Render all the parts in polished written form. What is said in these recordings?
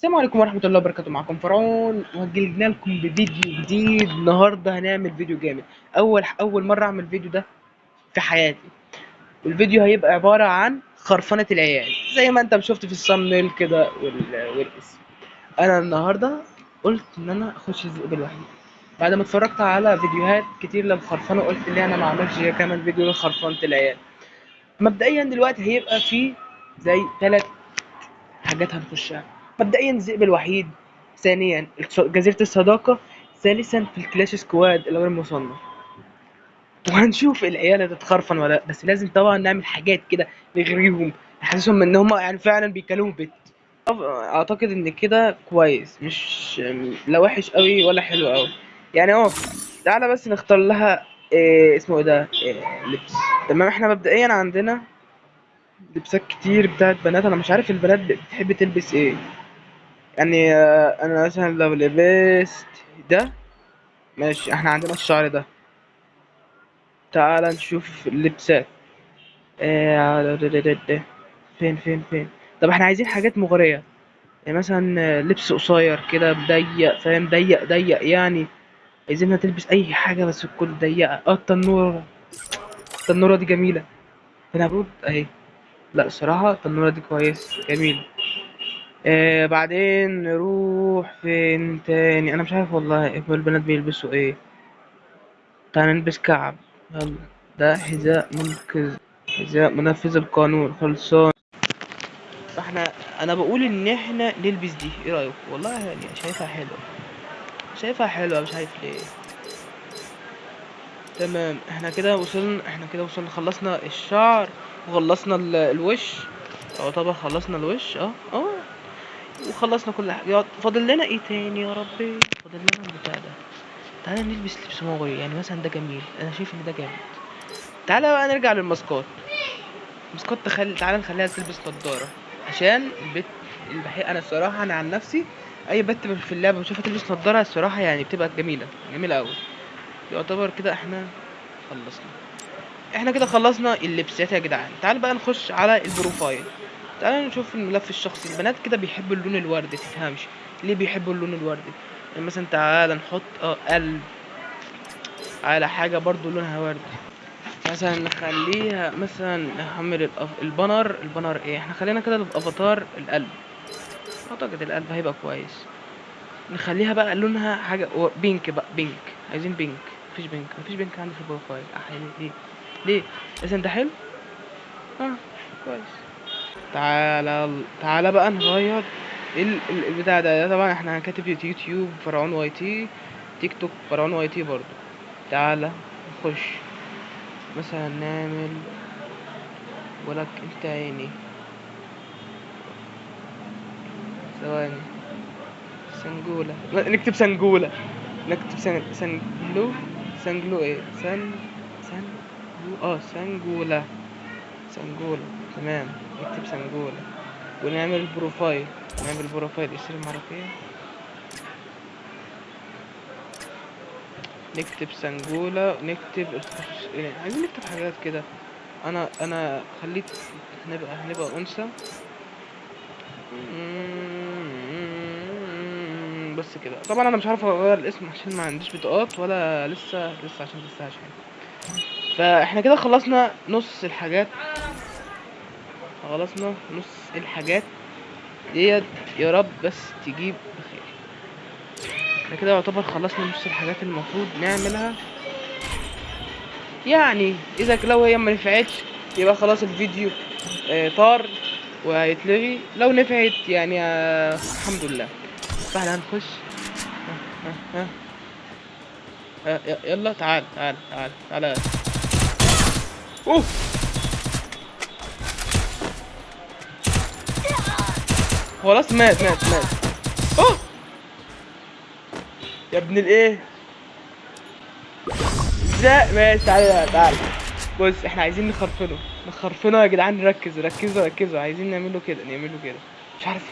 السلام عليكم ورحمة الله وبركاته. معكم فرعون وجينا لكم بفيديو جديد. النهارده هنعمل فيديو جامد. أول مرة أعمل فيديو ده في حياتي. والفيديو هيبقى عبارة عن خرفنة العيال زي ما أنت شفت في الصامنيل كده والاسم. أنا النهارده قلت إن أنا أخش الذئب الوحيد بعد ما اتفرجت على فيديوهات كتير للخرفنة، قلت ليه أنا ما أعملش كمان فيديو لخرفنة العيال. مبدئيا دلوقتي هيبقى فيه زي 3 حاجات هنخشها. مبدئيا الذئب الوحيد، ثانيا جزيرة الصداقة، ثالثا في الكلاش سكواد الغير مصنف. وهنشوف العيال هتتخرفن ولا لأ، بس لازم طبعا نعمل حاجات كده نغريهم، نحسسهم ان هم يعني فعلا بيكلموا بيت. اعتقد ان كده كويس، مش لا وحش قوي ولا حلو قوي يعني. تعالى بس نختار لها إيه اسمه ايه ده، إيه لبس. تمام، احنا مبدئيا عندنا لبسات كتير بتاعت بنات. انا مش عارف البنات بتحب تلبس ايه يعني. انا مثلا لو لبست ده ماشي، احنا عندنا الشعر ده. تعال نشوف اللبسات. فين. طب احنا عايزين حاجات مغرية، يعني مثلا لبس قصير كده ضيق، فاهم؟ ضيق يعني. عايزينها تلبس اي حاجة بس تكون ضيقة. التنورة دي جميلة. هنا برود اهي. لا الصراحة التنورة دي كويس جميل. بعدين نروح فين تاني؟ انا مش عارف والله هو البنات بيلبسوا ايه. تعالى نلبس كعب. يلا، ده حذاء منقذ، حذاء منفذ القانون خلصان. فاحنا انا بقول ان احنا نلبس دي، ايه رايك؟ والله يعني شايفها حلوه، شايفها حلوه، مش عارف ليه. تمام، احنا كده وصلنا خلصنا الشعر وخلصنا الوش. طبعا خلصنا الوش وخلصنا كل حاجه. فاضل لنا ايه تاني يا ربي؟ فاضل لنا البتاع ده. تعالى نلبس لبس مغري، يعني مثلا ده جميل، انا شايف ان ده جامد. تعالى بقى نرجع للماسكات. تعالى نخليها تلبس نضارة عشان انا الصراحة انا عن نفسي اي بنت في اللعبة بشوفها تلبس نضارة الصراحة يعني بتبقى جميلة اوي. يعتبر كده احنا كده خلصنا اللبسات يا جدعان. تعال بقى نخش على البروفايل. تعال نشوف الملف الشخصي. البنات كده بيحبوا اللون الوردي، تفهمش ليه بيحبوا اللون الوردي. يعني مثلا تعال نحط قلب على حاجة برضو لونها وردي. مثلا نخليها مثلا نحمل البانر ايه، احنا خلينا كده الافاتار القلب. اعتقد القلب هيبقى كويس. نخليها بقى لونها حاجه بينك بقى، بينك. عايزين بينك. مفيش بينك عندي في البروفايل. ليه اذا ده حلو. اه كويس. تعالى بقى نغير البتاع ده. طبعا احنا كاتب يوتيوب فرعون واي تي، تيك توك فرعون واي تي برضو. تعالى نخش مثلا نعمل ولك انت عيني. ثواني. سنجولة، نكتب سنجولة. نكتب سنجلو ايه سنجولة. سنجولة. تمام. نكتب سنجولة ونعمل البروفايل. اسم المعرفية. نكتب سنجولة، عايزين نكتب حاجات كده. انا خليت هنبقى انثى. بس كده. طبعا انا مش عارف اغير الاسم عشان ما عنديش بطاقات ولا لسه عشان لسه عشان. فاحنا كده خلصنا نص الحاجات ديت. يا رب بس تجيب بخير. احنا كده يعتبر خلصنا نص الحاجات المفروض نعملها. يعني اذا لو هي ما نفعتش يبقى خلاص الفيديو طار وهيتلغي. لو نفعت يعني الحمد لله. فاحنا هنخش. ها ها يلا تعال. اوه. خلاص مات. اوه يا ابن الايه. ازاي ماشي؟ تعالى. بص احنا عايزين نخرفنه يا جدعان. ركزوا. عايزين نعمله كده. مش حاسس.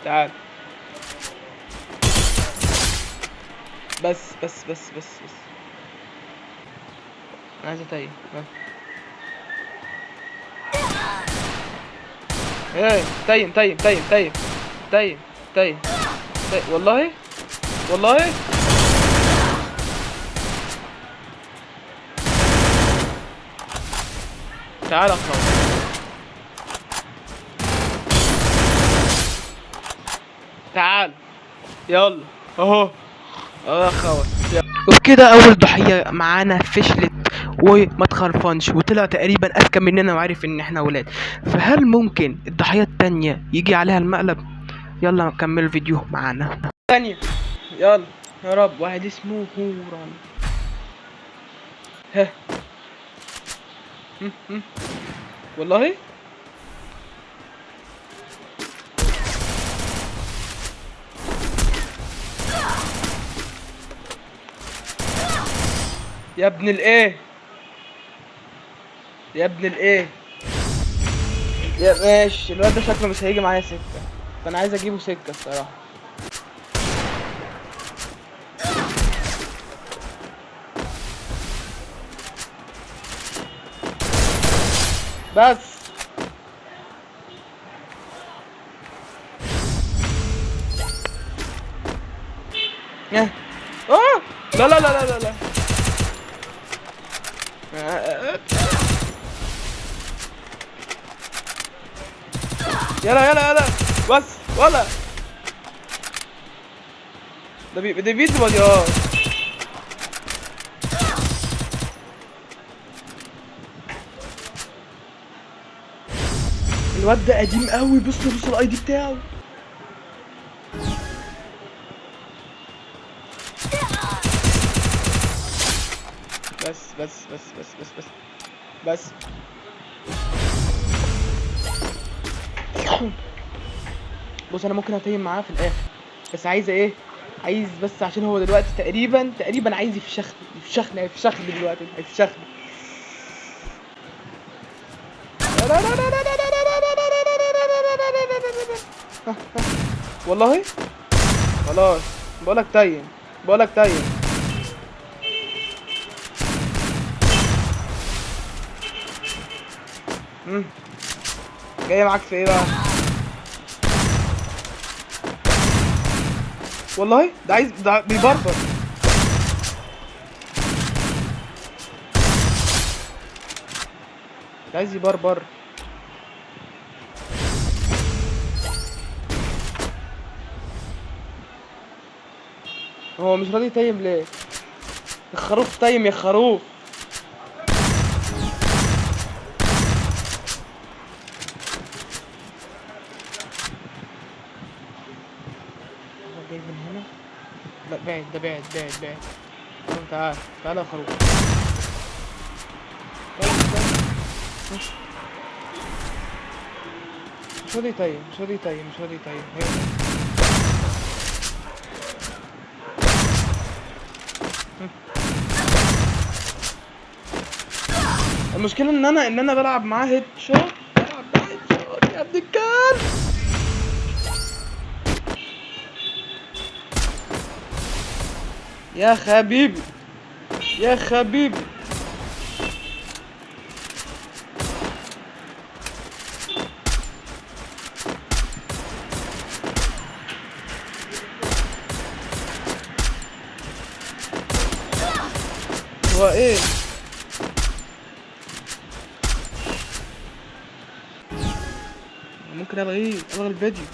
تعال. بس. انا عايز اتايه. ايه تايم تايم تايم تايم تايم تايم تايم. والله والله تعال اخوف. تعال يلا اهو اخوف. وبكده اول ضحيه معانا فشلت وما تخرفنش وطلع تقريبا اذكى مننا وعارف ان احنا ولاد. فهل ممكن الضحيه التانية يجي عليها المقلب؟ يلا نكمل الفيديو معانا. تانية يلا يا رب. واحد اسمه هوران. ها والله يا ابن الايه، يا ابن الايه. يا ماشي الواد ده شكله مش هيجي معايا سكه، فانا عايز اجيبه سكه الصراحه. بس اه لا لا لا لا لا لا. يلا يلا يلا بس ولا ده بيدي بديهات. الواد ده قديم قوي. بص بص الاي دي بتاعه. بس بس بس بس بس بس بس بص انا ممكن اتيم معاه في الاخر، بس عايزه ايه؟ عايز بس عشان هو دلوقتي تقريبا عايز يفشخني دلوقتي هيفشخني. والله خلاص بقولك تيم، بقولك تيم. جاي معاك في ايه بقى؟ والله ده عايز، ده بيبربر. ده عايز يبربر. هو مش راضي يتيم ليه؟ يا خروف تيم يا خروف. هو جاي من هنا. لا بعد، ده بعد. تعال تعال يا خروف. مش راضي يتيم. المشكلة ان انا بلعب معاه هيد شوت. يا ابن الكلب. يا حبيبي يا حبيبي. هو ايه؟ ممكن الغي الفيديو.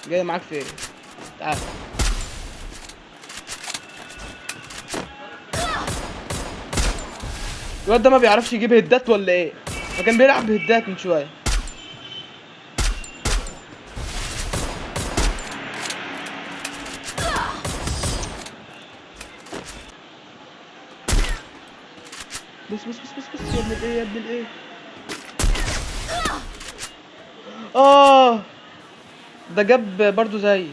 جاي معاك في ايه؟ تعال. الواد ده ما بيعرفش يجيب هدات ولا ايه؟ ما كان بيلعب بهدات من شويه. بس يا ابن الايه، يا ابن الايه. ده جاب برضو زي.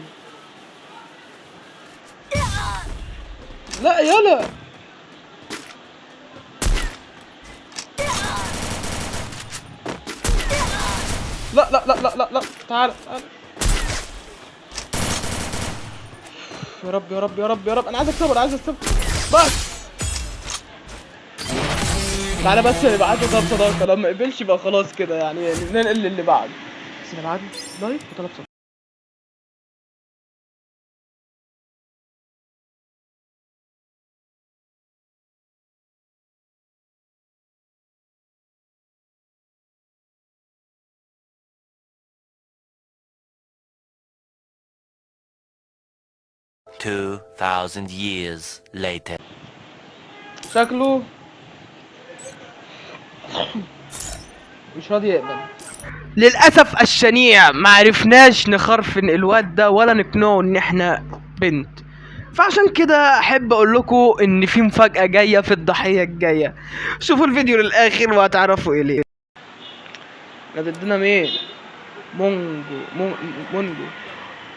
لا يلا. لا تعال. يا رب يا رب يا رب يا رب، انا عايز اكسبه، عايز اكسبه بس. تعالى بس اللي بعده طلب صداقة، لما قبلش يبقى خلاص كده يعني ننقل للي بعده. بس اللي بعده لايك وطلب صداقة. Two thousand years later. شكله مش راضي يقبل للاسف الشنيع. معرفناش نخرفن الواد ده ولا نقنعه ان احنا بنت. فعشان كده احب اقول لكم ان في مفاجأة جاية في الضحية الجاية. شوفوا الفيديو للاخر وهتعرفوا ايه ليه. احنا ضدنا مين؟ مونجو.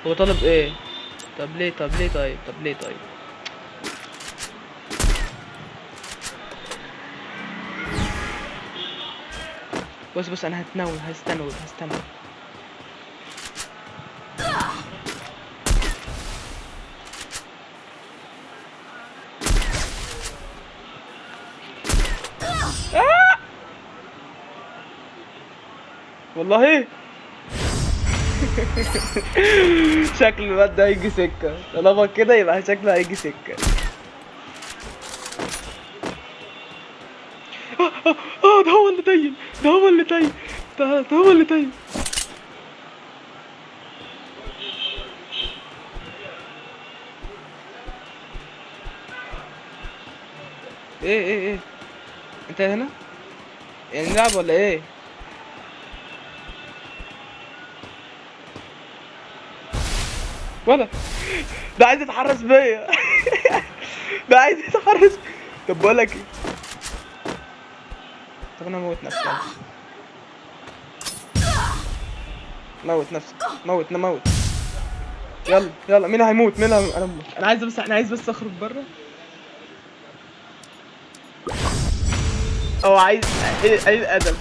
هو طالب ايه؟ طب ليه طيب. بص انا هستنود. والله شكل الواد ده هيجي سكة، طالما كده يبقى شكله هيجي سكة. ده هو اللي تايه، ده هو اللي تايه. ايه انت هنا؟ يعني نلعب ولا ايه؟ ولا ده عايز يتحرش بيا. ده عايز يتحرش. طب بقول لك ايه، طب انا اموت نفسي يلا. موت نفسك، نموت. يلا مين هيموت؟ انا اموت. انا عايز بس اخرج بره. او عايز ادم.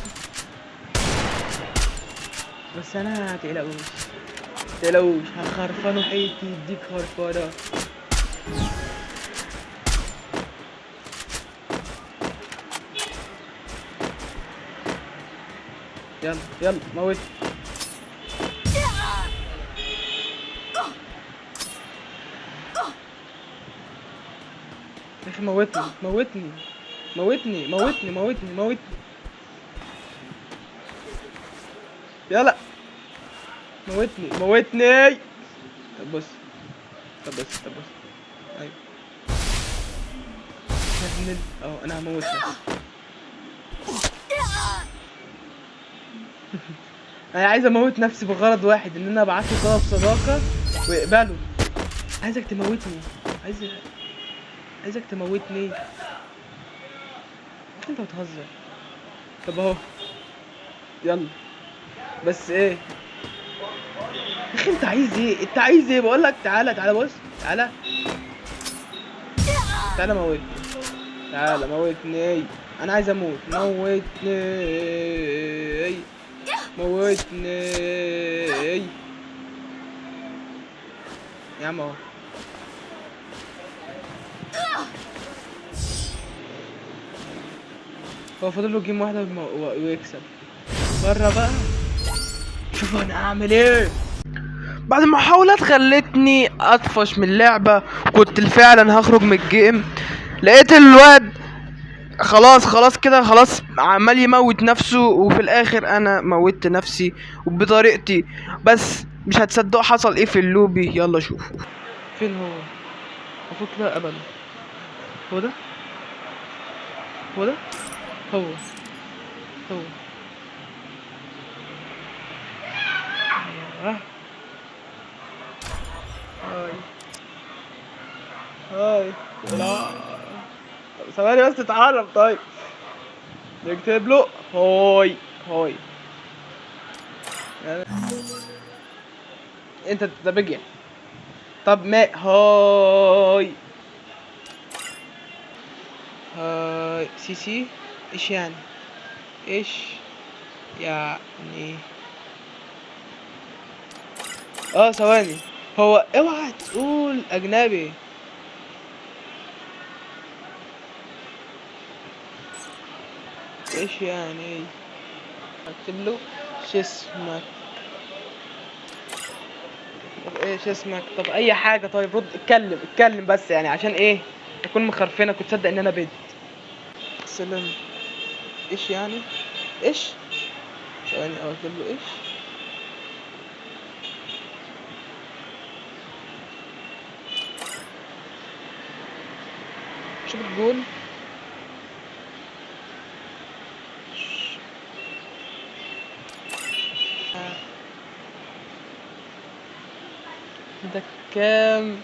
بس انا تقلقوش هخرفانه حيتي يديك خرفانه. يلا موت. يا اخي موتني. يلا موتني. طب بص ايوه انا هموت نفسي. انا عايز اموت نفسي بغرض واحد، ان انا ابعت له طلب صداقه ويقبله. عايزك تموتني. عايزك تموتني. انت بتهزر. طب اهو يلا. بس ايه يا اخي، انت عايز ايه بقول لك؟ تعالى بص. تعالى موتني. انا عايز اموت. موتني يا عم اهو. هو فاضل له جيم واحده ويكسب. بره بقى شوف انا هعمل ايه. بعد محاولات خلتني اطفش من اللعبه، كنت فعلا هخرج من الجيم. لقيت الواد خلاص كده عمال يموت نفسه، وفي الاخر انا موتت نفسي وبطريقتي. بس مش هتصدقوا حصل ايه في اللوبي. يلا شوفوا. فين هو؟ المفروض كده ابدا. هو ده هو ده هو هو آه. هاي لا، طب ثواني بس تتعرف. طيب نكتب له هاي يعني انت ده بيجي. طب ما هاي سي ايش يعني؟ ايش يعني ثواني. هو اوعى تقول اجنبي. ايش يعني؟ اكتب له شو اسمك. طب ايش اسمك؟ طب اي حاجه. طيب رد، اتكلم بس يعني عشان ايه اكون مخرفنه. كنت تصدق ان انا بنت. سلام. ايش يعني؟ ايش؟ ثواني اكتب له ايش. شو بتقول؟ عندك كام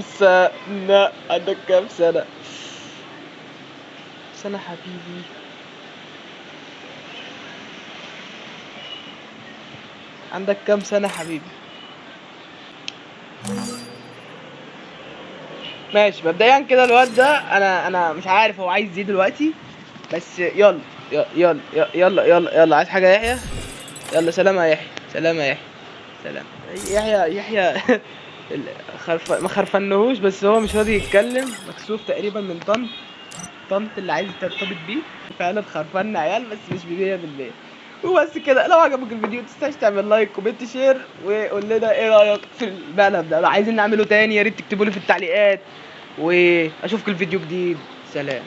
سنة؟ عندك كام سنة؟ سنة حبيبي. عندك كام سنة حبيبي؟ ماشي، مبدئيا كده الواد ده انا مش عارف هو عايز ايه دلوقتي. بس يلا يلا عايز حاجة يا يحيى؟ يلا سلام يا يحيى، سلام يا يحيى، سلام. يحيى ما خرفنهوش، بس هو مش راضي يتكلم، مكسوف تقريبا من طنط اللي عايز ترتبط بيه. فعلا خرفنا عيال، بس مش بمية بالمية. وبس كده. لو عجبك الفيديو متنساش تعمل لايك كومنت شير، وقول لنا ايه رايك في المقلب ده. لو عايزين نعمله تاني يا ريت تكتبوا لي في التعليقات، واشوفك الفيديو جديد. سلام.